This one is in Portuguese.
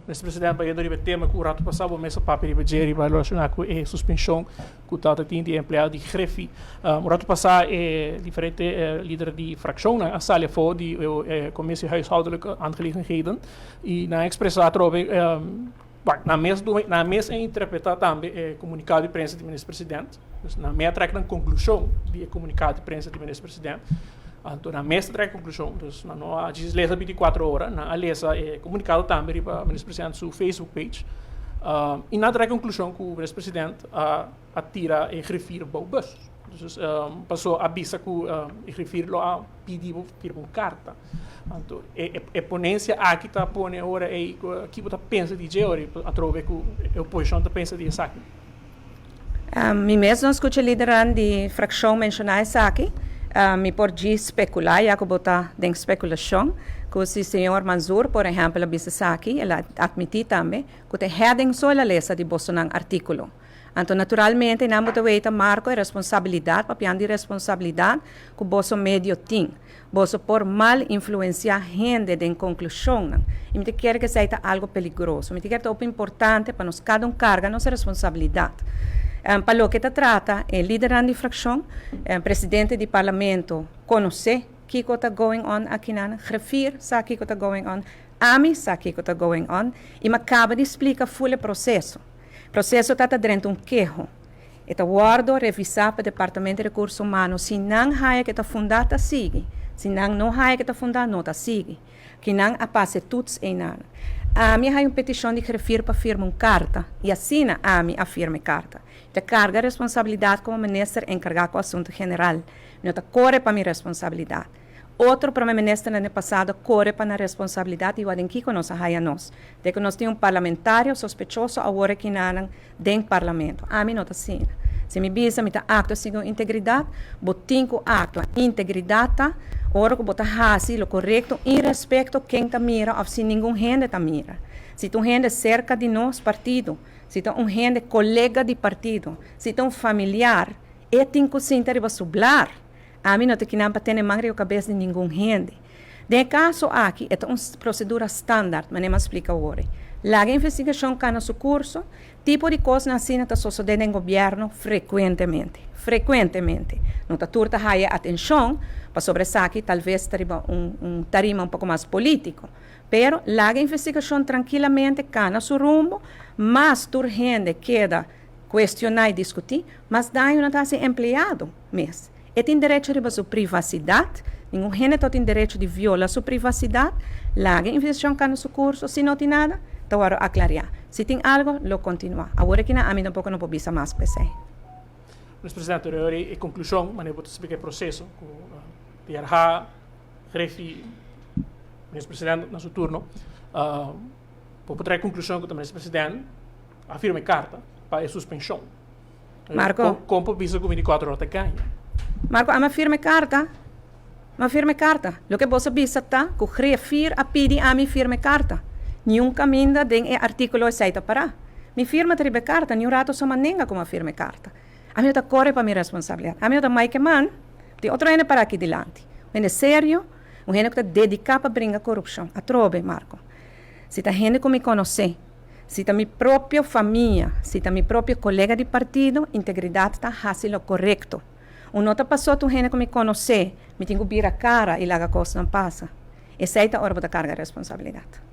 Vice-presidente, para o tema que o rato passado, o mês papel relacionado com a suspensão que o Tata tinha de empregado de Grefi. O rato passado, diferente líder de fracção, a sala voor de Commissie Huishoudelijke Aangelegenheden. E na expressão trove, na mesa interpretar também o comunicado de imprensa do ministro-presidente. Na mesa traz a conclusão do comunicado de imprensa do ministro-presidente. Então, na mesa traz a conclusão, não há letra 24 horas, na lesa comunicado também para o ministro-presidente no Facebook page. E na traz a conclusão que o ministro-presidente atira e refere ao bus. Então, passou a avisa que refere a pedir uma carta. Então, a ponência aqui está pondo agora que você pensa de agora, a trove que a oposição pensa de isso aqui. Mi mesmo escuto líder de fracção mencionar isso aqui. Me pode especular, já que botar de especulação, que o senhor Mansour, por exemplo, a bisa aqui, ele admitiu também que tem heading só a lesa de Bolsonaro artículo. Então, naturalmente, não pode marco a responsabilidade, papel de responsabilidade que o bolso medio tem. Bolso por mal influenciar gente de conclusão. E me quer que seja algo perigoso. Me quer que é importante para nós cada carga nossa responsabilidade. Para o que se trata, o líder de fracção, o presidente do parlamento, conhece o que está going on aqui, refere o que está going on, ami o que está going on, e me acaba de explicar o processo. O processo está dentro de queijo. Está guardo revisar para o Departamento de Recursos Humanos, se não há que está fundado, sigue. Se não há que está fundado, não sigue. Que não passe tudo em nada. A minha uma petição de refere para firmar uma carta, e assim a minha afirma carta. Te carga a responsabilidade como ministro encarregado com o assunto general. Não te corre para minha responsabilidade. Outro primeiro-ministro no ano passado corre para a responsabilidade e o adem que nós a nós. De que nós temos parlamentário sospechoso agora que não dentro do parlamento. A mim não está assim. Se me bisa, me está acto segundo integridade, botinho acto integridade, ora que bota assim o correto em respeito a quem está mira ou se ninguém gente está mira. Se tu gente cerca de nós partido, se tu gente colega de partido, se tu familiar, é tem que se interessa sublar. A mim não tem que não ter mais a cabeça de ninguém gente. De caso aqui, é uma procedura standard, mas não explica agora. La investigação que no curso, tipo de coisa assim está sucedendo em governo frequentemente. Não está turta a atenção para sobre isso aqui, talvez teria tarima um pouco mais político. Pero la investigação tranquilamente cana su rumbo, mas tur gente queda questionar e discutir, mas daí não está se empregado mesmo. E tem direito de sua privacidade, nenhum gente tem direito de violar sua privacidade, la investigação cana su curso, se não tem nada, então vou aclarar. Se tem algo, lo continua. Agora que a mim tampouco não pode mais pensar. Presidente, a conclusão, mas eu vou explicar o processo, que a Grefi, ministro-presidente, no seu turno, para trazer a conclusão que o ministro-presidente afirma carta para a suspensão. Marco. Como visa com 24 horas de ganho. Marco, a firme carta. O que você visa está, que o Grefi a pedir a minha firme carta. Nenhum caminho de artículo aceita para. Minha firma tribe carta, nenhum rato só manenga como a firme carta. A minha está corre para minha responsabilidade. A minha está mais que man, tem outro ainda para aqui delante. É sério. Um gente que está dedicado para brincar corrupção. A trove, Marco. Se está gente que me conhece, se está minha própria família, se está minha própria colega de partido, integridade está fácil correto. Não está passando um gente que me conhece, me tem que vir a cara e lá a coisa não passa. Essa é a hora de carga a responsabilidade.